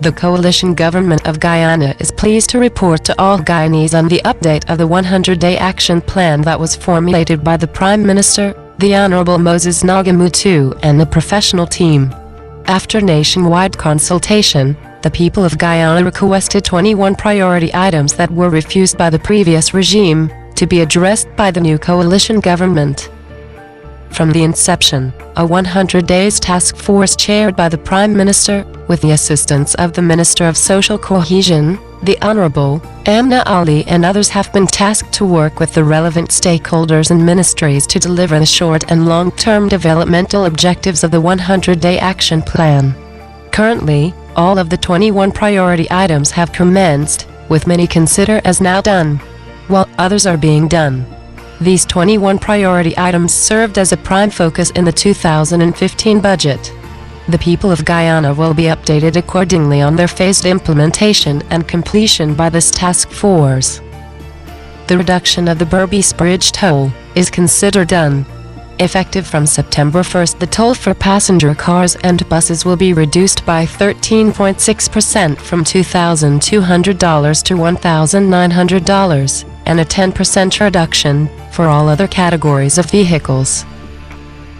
The Coalition Government of Guyana is pleased to report to all Guyanese on the update of the 100-day action plan that was formulated by the Prime Minister, the Honorable Moses Nagamootoo, and the professional team. After nationwide consultation, the people of Guyana requested 21 priority items that were refused by the previous regime to be addressed by the new coalition government. From the inception, a 100 days task force chaired by the Prime Minister, with the assistance of the Minister of Social Cohesion, the Honorable Amna Ali, and others, have been tasked to work with the relevant stakeholders and ministries to deliver the short and long-term developmental objectives of the 100-day action plan. Currently, all of the 21 priority items have commenced, with many considered as now done, while others are being done. These 21 priority items served as a prime focus in the 2015 budget. The people of Guyana will be updated accordingly on their phased implementation and completion by this task force. The reduction of the Berbice Bridge toll is considered done. Effective from September 1st, the toll for passenger cars and buses will be reduced by 13.6% from $2,200 to $1,900, and a 10% reduction for all other categories of vehicles.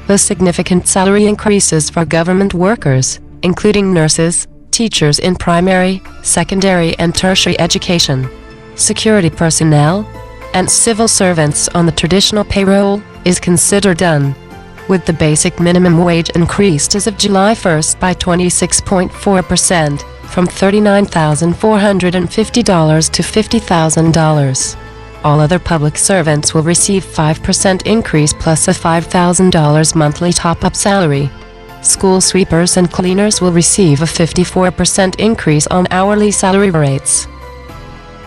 The significant salary increases for government workers, including nurses, teachers in primary, secondary and tertiary education, security personnel, and civil servants on the traditional payroll, is considered done, with the basic minimum wage increased as of July 1st by 26.4%, from $39,450 to $50,000. All other public servants will receive 5% increase plus a $5,000 monthly top-up salary. School sweepers and cleaners will receive a 54% increase on hourly salary rates.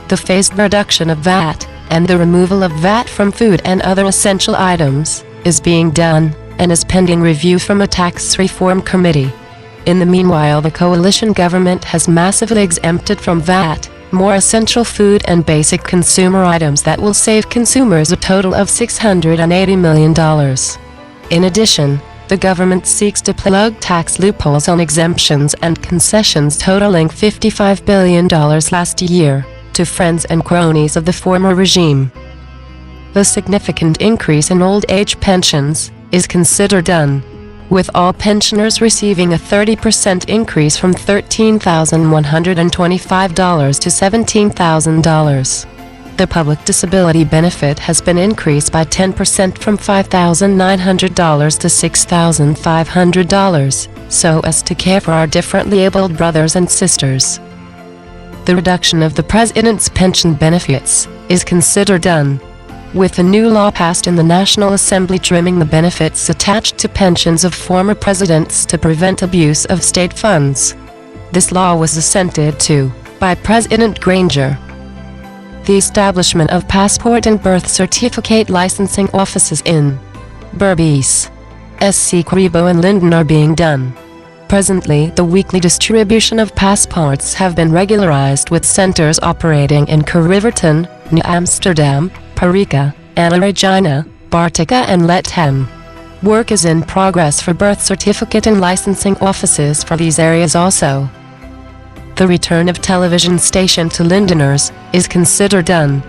The phased reduction of VAT and the removal of VAT from food and other essential items is being done and is pending review from a tax reform committee. In the meanwhile, the coalition government has massively exempted from VAT more essential food and basic consumer items that will save consumers a total of $680 million. In addition, the government seeks to plug tax loopholes on exemptions and concessions totaling $55 billion last year to friends and cronies of the former regime. The significant increase in old age pensions is considered done, with all pensioners receiving a 30% increase from $13,125 to $17,000. The public disability benefit has been increased by 10% from $5,900 to $6,500, so as to care for our differently abled brothers and sisters. The reduction of the President's pension benefits is considered done, with a new law passed in the National Assembly trimming the benefits attached to pensions of former presidents to prevent abuse of state funds. This law was assented to by President Granger. The establishment of passport and birth certificate licensing offices in Berbice, SC Karibo and Linden are being done. Presently, the weekly distribution of passports have been regularized with centers operating in Kariverton, New Amsterdam, Parika, Anna Regina, Bartica and Lethem. Work is in progress for birth certificate and licensing offices for these areas also. The return of television station to Lindeners is considered done.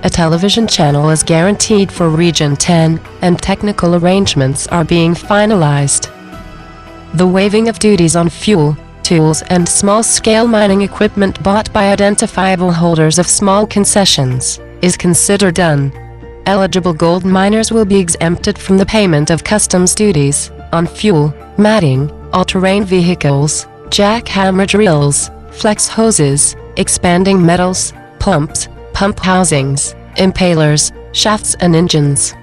A television channel is guaranteed for Region 10, and technical arrangements are being finalized. The waiving of duties on fuel, tools and small-scale mining equipment bought by identifiable holders of small concessions is considered done. Eligible gold miners will be exempted from the payment of customs duties on fuel, matting, all-terrain vehicles, jackhammer drills, flex hoses, expanding metals, pumps, pump housings, impalers, shafts and engines.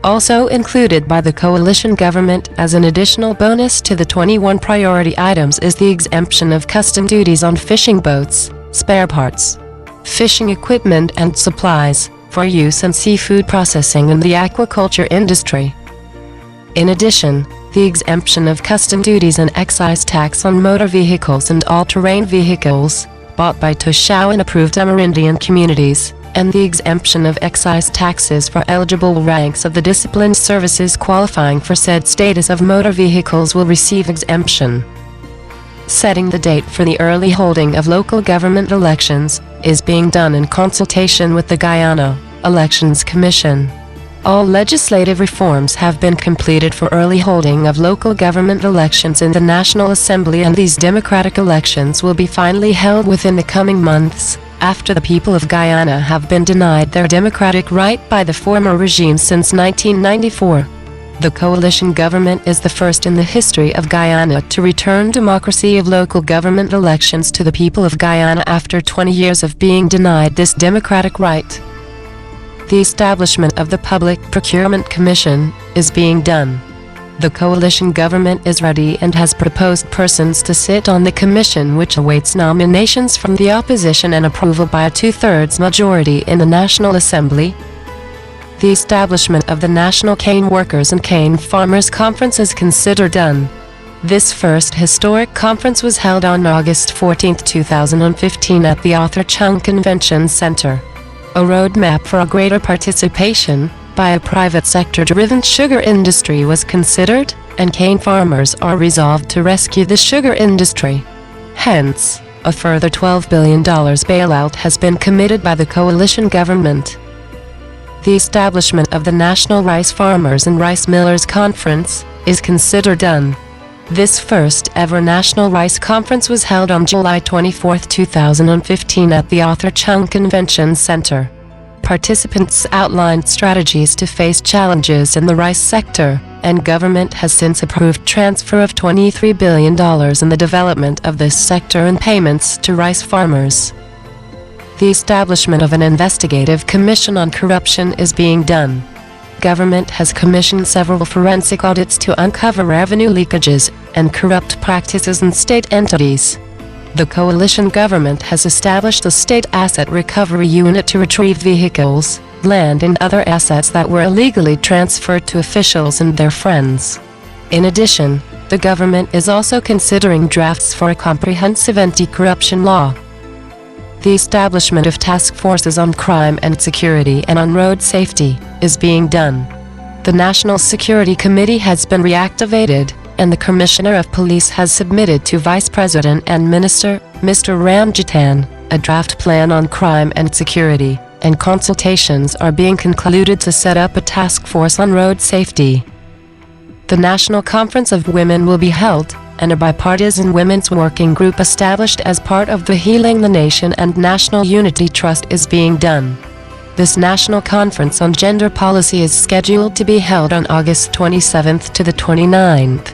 Also included by the coalition government as an additional bonus to the 21 priority items is the exemption of custom duties on fishing boats, spare parts, fishing equipment and supplies for use in seafood processing and the aquaculture industry. In addition, the exemption of custom duties and excise tax on motor vehicles and all-terrain vehicles bought by Toshao and approved Amerindian communities, and the exemption of excise taxes for eligible ranks of the disciplined services qualifying for said status of motor vehicles will receive exemption. Setting the date for the early holding of local government elections is being done in consultation with the Guyana Elections Commission. All legislative reforms have been completed for early holding of local government elections in the National Assembly, and these democratic elections will be finally held within the coming months, after the people of Guyana have been denied their democratic right by the former regime since 1994. The coalition government is the first in the history of Guyana to return democracy of local government elections to the people of Guyana after 20 years of being denied this democratic right. The establishment of the Public Procurement Commission is being done. The coalition government is ready and has proposed persons to sit on the commission, which awaits nominations from the opposition and approval by a 2/3 majority in the National Assembly. The establishment of the National Cane Workers and Cane Farmers Conference is considered done. This first historic conference was held on August 14, 2015 at the Arthur Chung Convention Center. A roadmap for a greater participation by a private sector-driven sugar industry was considered, and cane farmers are resolved to rescue the sugar industry. Hence, a further $12 billion bailout has been committed by the coalition government. The establishment of the National Rice Farmers and Rice Millers Conference is considered done. This first ever National Rice Conference was held on July 24, 2015 at the Arthur Chung Convention Center. Participants outlined strategies to face challenges in the rice sector, and government has since approved transfer of $23 billion in the development of this sector and payments to rice farmers. The establishment of an investigative commission on corruption is being done. Government has commissioned several forensic audits to uncover revenue leakages and corrupt practices in state entities. The coalition government has established a state asset recovery unit to retrieve vehicles, land and other assets that were illegally transferred to officials and their friends. In addition, the government is also considering drafts for a comprehensive anti-corruption law. The establishment of task forces on crime and security and on road safety is being done. The National Security Committee has been reactivated, and the Commissioner of Police has submitted to Vice President and Minister, Mr. Ramjitan, a draft plan on crime and security, and consultations are being concluded to set up a task force on road safety. The National Conference of Women will be held, and a bipartisan women's working group established as part of the Healing the Nation and National Unity Trust is being done. This National Conference on Gender Policy is scheduled to be held on August 27th to the 29th.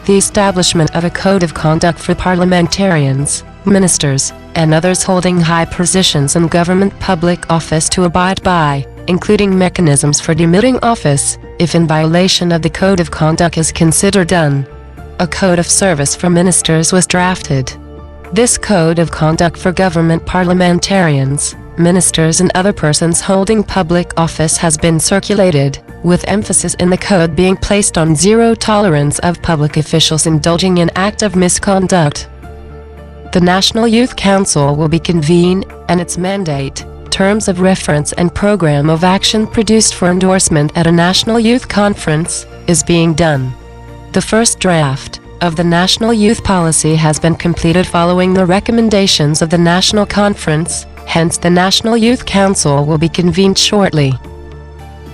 The establishment of a code of conduct for parliamentarians, ministers, and others holding high positions in government public office to abide by, including mechanisms for demitting office, if in violation of the code of conduct is considered done. A code of service for ministers was drafted. This code of conduct for government parliamentarians, ministers and other persons holding public office has been circulated, with emphasis in the code being placed on zero tolerance of public officials indulging in act of misconduct. The National Youth Council will be convened, and its mandate, terms of reference and program of action produced for endorsement at a National Youth Conference, is being done. The first draft of the National Youth Policy has been completed following the recommendations of the National Conference, hence the National Youth Council will be convened shortly.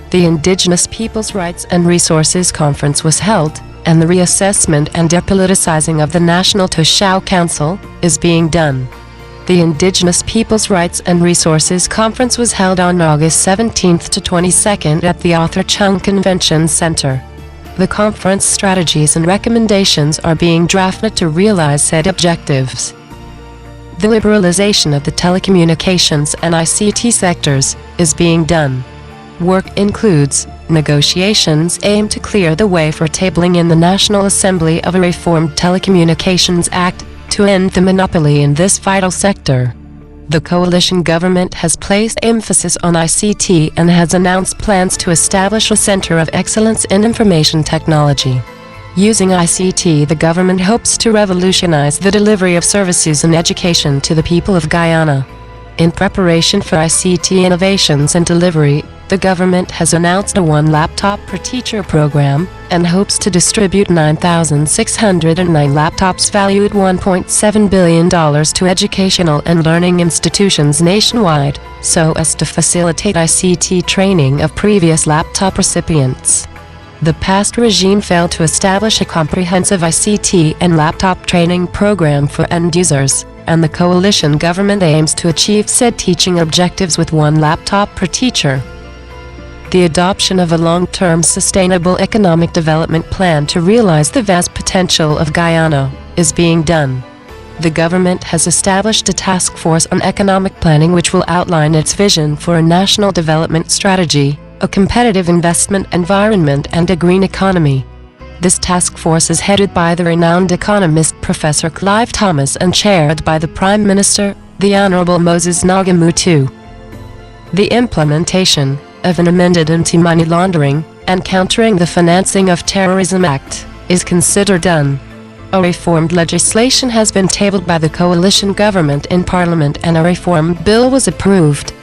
The Indigenous Peoples' Rights and Resources Conference was held, and the reassessment and depoliticizing of the National Toshao Council is being done. The Indigenous Peoples' Rights and Resources Conference was held on August 17th to 22nd at the Arthur Chung Convention Center. The conference strategies and recommendations are being drafted to realize said objectives. The liberalization of the telecommunications and ICT sectors is being done. Work includes negotiations aimed to clear the way for tabling in the National Assembly of a reformed Telecommunications Act to end the monopoly in this vital sector. The coalition government has placed emphasis on ICT and has announced plans to establish a center of excellence in information technology. Using ICT, the government hopes to revolutionize the delivery of services and education to the people of Guyana. In preparation for ICT innovations and delivery, the government has announced a one laptop per teacher program, and hopes to distribute 9,609 laptops valued $1.7 billion to educational and learning institutions nationwide, so as to facilitate ICT training of previous laptop recipients. The past regime failed to establish a comprehensive ICT and laptop training program for end users, and the coalition government aims to achieve said teaching objectives with one laptop per teacher. The adoption of a long-term sustainable economic development plan to realize the vast potential of Guyana is being done. The government has established a task force on economic planning which will outline its vision for a national development strategy, a competitive investment environment and a green economy. This task force is headed by the renowned economist Professor Clive Thomas and chaired by the Prime Minister, the Honorable Moses Nagamootoo. The implementation of an amended Anti-Money Laundering and Countering the Financing of Terrorism Act is considered done. A reformed legislation has been tabled by the coalition government in Parliament and a reformed bill was approved.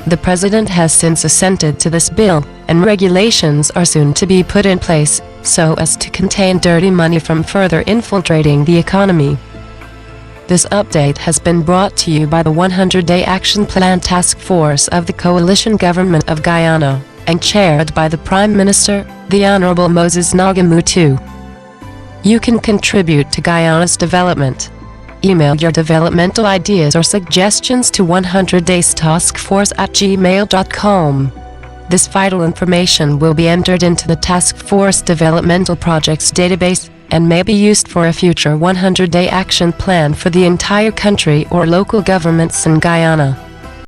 The President has since assented to this bill, and regulations are soon to be put in place, so as to contain dirty money from further infiltrating the economy. This update has been brought to you by the 100-Day Action Plan Task Force of the Coalition Government of Guyana, and chaired by the Prime Minister, the Honorable Moses Nagamootoo. You can contribute to Guyana's development. Email your developmental ideas or suggestions to 100daystaskforce@gmail.com. This vital information will be entered into the Task Force Developmental Projects database and may be used for a future 100-day action plan for the entire country or local governments in Guyana.